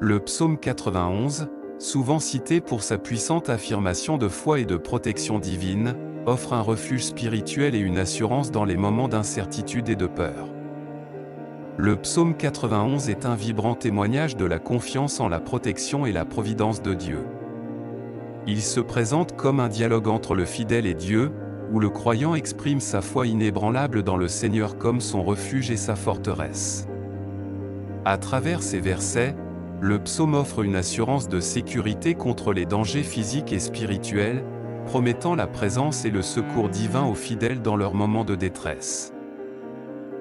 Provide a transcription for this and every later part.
Le psaume 91, souvent cité pour sa puissante affirmation de foi et de protection divine, offre un refuge spirituel et une assurance dans les moments d'incertitude et de peur. Le psaume 91 est un vibrant témoignage de la confiance en la protection et la providence de Dieu. Il se présente comme un dialogue entre le fidèle et Dieu, où le croyant exprime sa foi inébranlable dans le Seigneur comme son refuge et sa forteresse. À travers ces versets, le psaume offre une assurance de sécurité contre les dangers physiques et spirituels, promettant la présence et le secours divin aux fidèles dans leurs moments de détresse.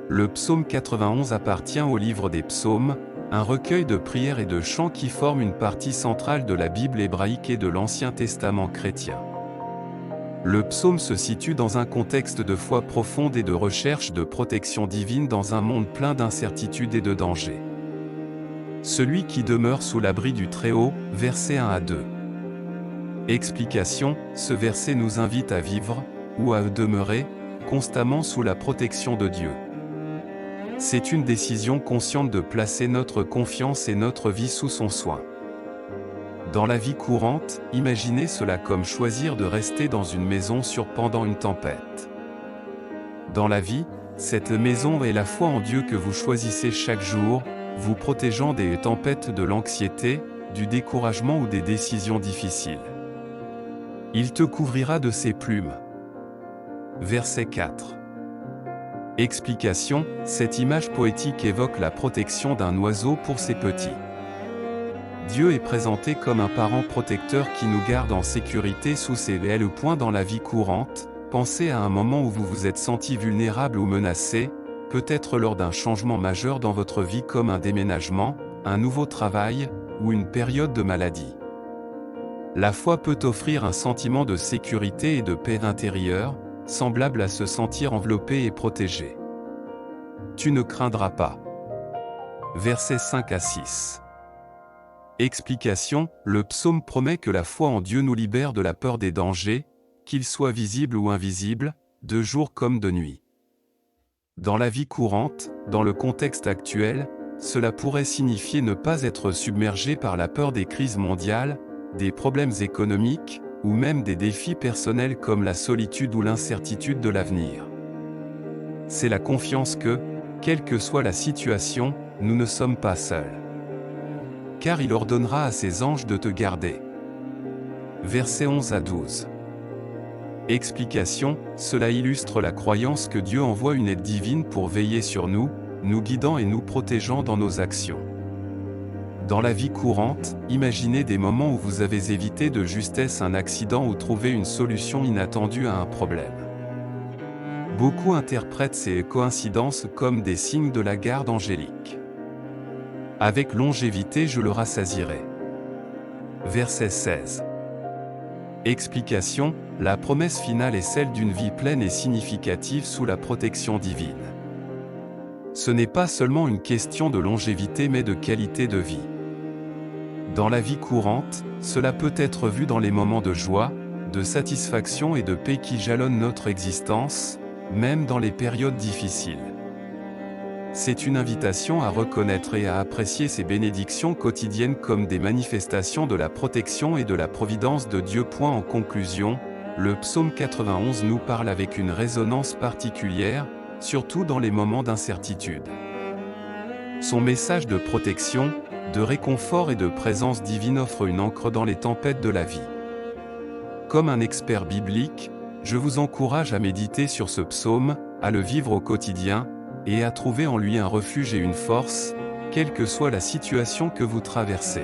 Le psaume 91 appartient au livre des psaumes, un recueil de prières et de chants qui forme une partie centrale de la Bible hébraïque et de l'Ancien Testament chrétien. Le psaume se situe dans un contexte de foi profonde et de recherche de protection divine dans un monde plein d'incertitudes et de dangers. Celui qui demeure sous l'abri du Très-Haut, versets 1 à 2. Explication, ce verset nous invite à vivre, ou à demeurer, constamment sous la protection de Dieu. C'est une décision consciente de placer notre confiance et notre vie sous son soin. Dans la vie courante, imaginez cela comme choisir de rester dans une maison sûre pendant une tempête. Dans la vie, cette maison est la foi en Dieu que vous choisissez chaque jour, vous protégeant des tempêtes de l'anxiété, du découragement ou des décisions difficiles. Il te couvrira de ses plumes. Verset 4. Explication, cette image poétique évoque la protection d'un oiseau pour ses petits. Dieu est présenté comme un parent protecteur qui nous garde en sécurité sous ses ailes. Dans la vie courante, pensez à un moment où vous vous êtes senti vulnérable ou menacé, peut-être lors d'un changement majeur dans votre vie comme un déménagement, un nouveau travail, ou une période de maladie. La foi peut offrir un sentiment de sécurité et de paix intérieure, semblable à se sentir enveloppé et protégé. Tu ne craindras pas. Versets 5 à 6. Explication, le psaume promet que la foi en Dieu nous libère de la peur des dangers, qu'ils soient visibles ou invisibles, de jour comme de nuit. Dans la vie courante, dans le contexte actuel, cela pourrait signifier ne pas être submergé par la peur des crises mondiales, des problèmes économiques, ou même des défis personnels comme la solitude ou l'incertitude de l'avenir. C'est la confiance que, quelle que soit la situation, nous ne sommes pas seuls. Car il ordonnera à ses anges de te garder. Versets 11 à 12. Explication, cela illustre la croyance que Dieu envoie une aide divine pour veiller sur nous, nous guidant et nous protégeant dans nos actions. Dans la vie courante, imaginez des moments où vous avez évité de justesse un accident ou trouvé une solution inattendue à un problème. Beaucoup interprètent ces coïncidences comme des signes de la garde angélique. Avec longévité je le rassasierai. Verset 16. Explication, la promesse finale est celle d'une vie pleine et significative sous la protection divine. Ce n'est pas seulement une question de longévité mais de qualité de vie. Dans la vie courante, cela peut être vu dans les moments de joie, de satisfaction et de paix qui jalonnent notre existence, même dans les périodes difficiles. C'est une invitation à reconnaître et à apprécier ces bénédictions quotidiennes comme des manifestations de la protection et de la providence de Dieu. En conclusion, le psaume 91 nous parle avec une résonance particulière, surtout dans les moments d'incertitude. Son message de protection, de réconfort et de présence divine offre une ancre dans les tempêtes de la vie. Comme un expert biblique, je vous encourage à méditer sur ce psaume, à le vivre au quotidien, et à trouver en lui un refuge et une force, quelle que soit la situation que vous traversez.